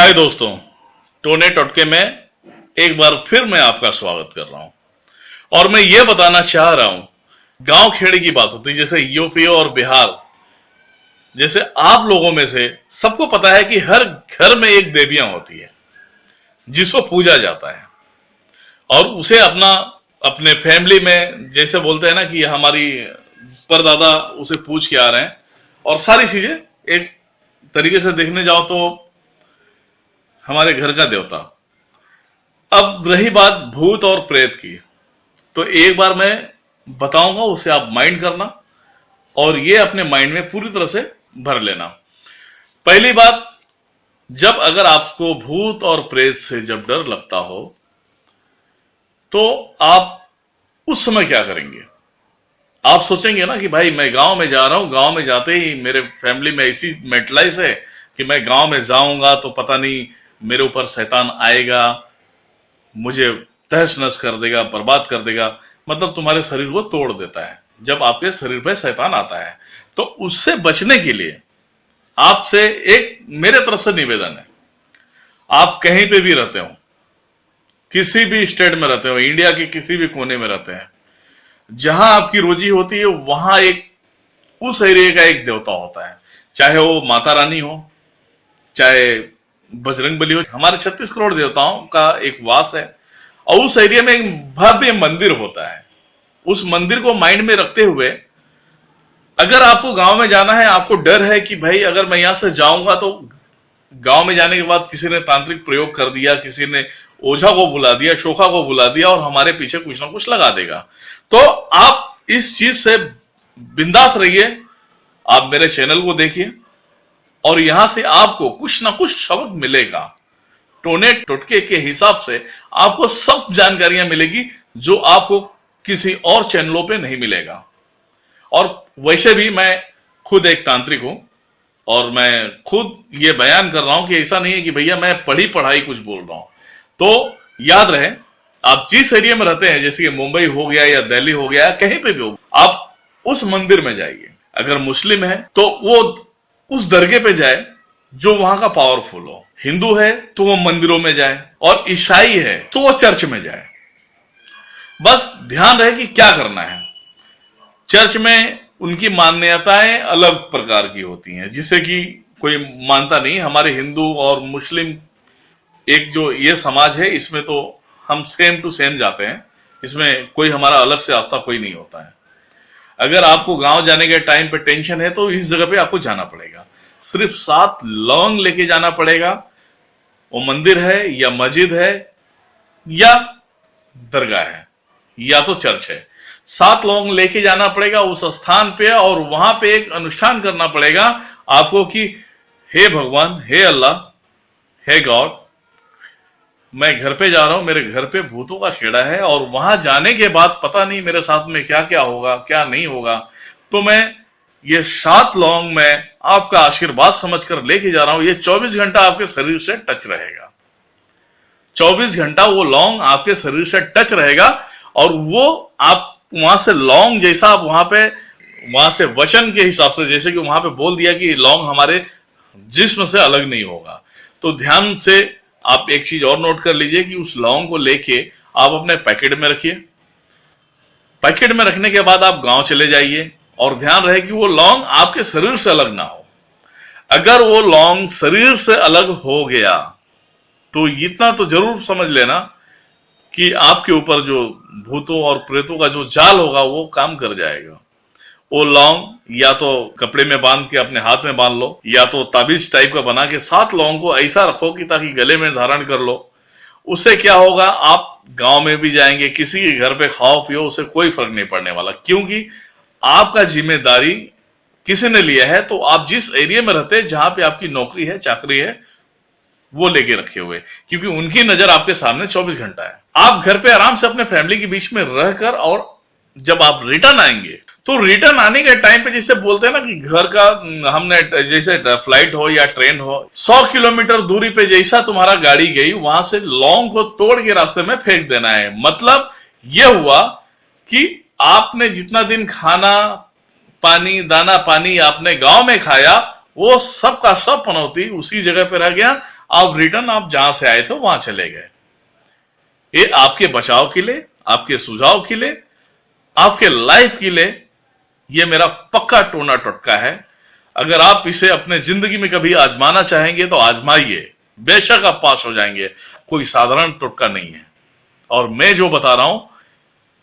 हाय दोस्तों, टोने टोटके में एक बार फिर मैं आपका स्वागत कर रहा हूं और मैं ये बताना चाह रहा हूं, गांव खेड़े की बात होती है जैसे यूपी और बिहार जैसे आप लोगों में से सबको पता है कि हर घर में एक देवियां होती है जिसको पूजा जाता है और उसे अपने फैमिली में जैसे बोलते हैं ना कि हमारी परदादा उसे पूछ के आ रहे हैं और सारी चीजें एक तरीके से देखने जाओ तो हमारे घर का देवता। अब रही बात भूत और प्रेत की, तो एक बार मैं बताऊंगा, उसे आप माइंड करना और ये अपने माइंड में पूरी तरह से भर लेना। पहली बात, जब अगर आपको भूत और प्रेत से जब डर लगता हो तो आप उस समय क्या करेंगे? आप सोचेंगे ना कि भाई मैं गांव में जा रहा हूं, गांव में जाते ही मेरे फैमिली में ऐसी मेंटलाइज है कि मैं गांव में जाऊंगा तो पता नहीं मेरे ऊपर शैतान आएगा, मुझे तहस नहस कर देगा, बर्बाद कर देगा, मतलब तुम्हारे शरीर को तोड़ देता है जब आपके शरीर पे शैतान आता है। तो उससे बचने के लिए आपसे एक मेरे तरफ से निवेदन है, आप कहीं पे भी रहते हो, किसी भी स्टेट में रहते हो, इंडिया के किसी भी कोने में रहते हैं, जहां आपकी रोजी होती है वहां एक उस एरिया का एक देवता होता है, चाहे वो माता रानी हो, चाहे बजरंगबली हो। हमारे 36 करोड़ देवताओं का एक वास है और उस एरिया में एक भव्य मंदिर होता है। उस मंदिर को माइंड में रखते हुए अगर आपको गांव में जाना है, आपको डर है कि भाई अगर मैं यहां से जाऊंगा तो गांव में जाने के बाद किसी ने तांत्रिक प्रयोग कर दिया, किसी ने ओझा को बुला दिया, शोखा को बुला दिया और हमारे पीछे कुछ ना कुछ लगा देगा, तो आप इस चीज से बिंदास रहिए। आप मेरे चैनल को देखिए और यहां से आपको कुछ ना कुछ सबक मिलेगा। टोने टोटके के हिसाब से आपको सब जानकारियां मिलेगी जो आपको किसी और चैनलों पे नहीं मिलेगा। और वैसे भी मैं खुद एक तांत्रिक हूं और मैं खुद ये बयान कर रहा हूं कि ऐसा नहीं है कि भैया मैं पढ़ाई कुछ बोल रहा हूं। तो याद रहे, आप जिस एरिया में रहते हैं, जैसे कि मुंबई हो गया या दिल्ली हो गया, कहीं पे भी हो, आप उस मंदिर में जाइए। अगर मुस्लिम है तो वो उस दरगाह पे जाए जो वहां का पावरफुल हो, हिंदू है तो वो मंदिरों में जाए और ईसाई है तो वो चर्च में जाए। बस ध्यान रहे कि क्या करना है। चर्च में उनकी मान्यताएं अलग प्रकार की होती हैं, जिसे कि कोई मानता नहीं। हमारे हिंदू और मुस्लिम एक जो ये समाज है, इसमें तो हम सेम टू सेम जाते हैं, इसमें कोई हमारा अलग से आस्था कोई नहीं होता है। अगर आपको गांव जाने के टाइम पे टेंशन है तो इस जगह पे आपको जाना पड़ेगा। सिर्फ 7 लौंग लेके जाना पड़ेगा। वो मंदिर है या मस्जिद है या दरगाह है या तो चर्च है, 7 लौंग लेके जाना पड़ेगा उस स्थान पे और वहां पे एक अनुष्ठान करना पड़ेगा आपको कि हे भगवान, हे अल्लाह, हे गॉड, मैं घर पे जा रहा हूं, मेरे घर पे भूतों का खेड़ा है और वहां जाने के बाद पता नहीं मेरे साथ में क्या क्या होगा, क्या नहीं होगा। तो मैं ये 7 लौंग मैं आपका आशीर्वाद समझकर लेके जा रहा हूं। ये 24 घंटा आपके शरीर से टच रहेगा, 24 घंटा वो लौंग आपके शरीर से टच रहेगा और वो आप वहां से लौंग जैसा आप वहां से वचन के हिसाब से, जैसे कि वहां पे बोल दिया कि लौंग हमारे जिस्म से अलग नहीं होगा। तो ध्यान से आप एक चीज और नोट कर लीजिए कि उस लौंग को लेके आप अपने पैकेट में रखिए। पैकेट में रखने के बाद आप गांव चले जाइए और ध्यान रहे कि वो लौंग आपके शरीर से अलग ना हो। अगर वो लौंग शरीर से अलग हो गया तो इतना तो जरूर समझ लेना कि आपके ऊपर जो भूतों और प्रेतों का जो जाल होगा वो काम कर जाएगा। वो लौंग या तो कपड़े में बांध के अपने हाथ में बांध लो या तो ताबीज टाइप का बना के 7 लौंग को ऐसा रखो कि ताकि गले में धारण कर लो। उससे क्या होगा, आप गांव में भी जाएंगे, किसी के घर पे खाओ पियो, उससे कोई फर्क नहीं पड़ने वाला, क्योंकि आपका जिम्मेदारी किसी ने लिया है। तो आप जिस एरिया में रहते हैं, जहां पे आपकी नौकरी है, चाकरी है, वो लेके रखे हुए, क्योंकि उनकी नजर आपके सामने 24 घंटा है। आप घर पे आराम से अपने फैमिली के बीच में रहकर और जब आप रिटर्न आएंगे तो रिटर्न आने के टाइम पे जैसे बोलते हैं ना कि घर का हमने जैसे फ्लाइट हो या ट्रेन हो, 100 किलोमीटर दूरी पे जैसा तुम्हारा गाड़ी गई, वहां से लौंग को तोड़ के रास्ते में फेंक देना है। मतलब यह हुआ कि आपने जितना दिन खाना पानी, दाना पानी आपने गांव में खाया, वो सब का सब पनौती उसी जगह पे रह गया। आप रिटर्न आप जहां से आए थे वहां चले गए। ये आपके बचाव के लिए, आपके सुझाव के लिए, आपके लाइफ के लिए ये मेरा पक्का टोना टोटका है। अगर आप इसे अपने जिंदगी में कभी आजमाना चाहेंगे तो आजमाइए, बेशक आप पास हो जाएंगे। कोई साधारण टोटका नहीं है। और मैं जो बता रहा हूं,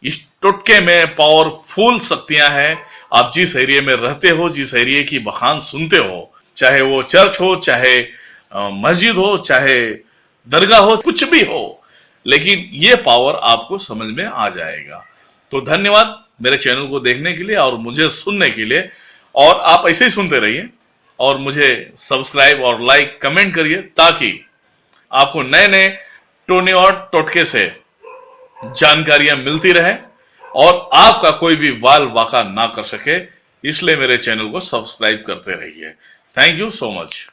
इस टोटके में पावरफुल शक्तियां हैं। आप जिस एरिया में रहते हो, जिस एरिया की बखान सुनते हो, चाहे वो चर्च हो, चाहे मस्जिद हो, चाहे दरगाह हो, कुछ भी हो, लेकिन ये पावर आपको समझ में आ जाएगा। तो धन्यवाद मेरे चैनल को देखने के लिए और मुझे सुनने के लिए। और आप ऐसे ही सुनते रहिए और मुझे सब्सक्राइब और लाइक कमेंट करिए, ताकि आपको नए नए टोने और टोटके से जानकारियां मिलती रहे और आपका कोई भी वाल वाका ना कर सके। इसलिए मेरे चैनल को सब्सक्राइब करते रहिए। Thank you so much.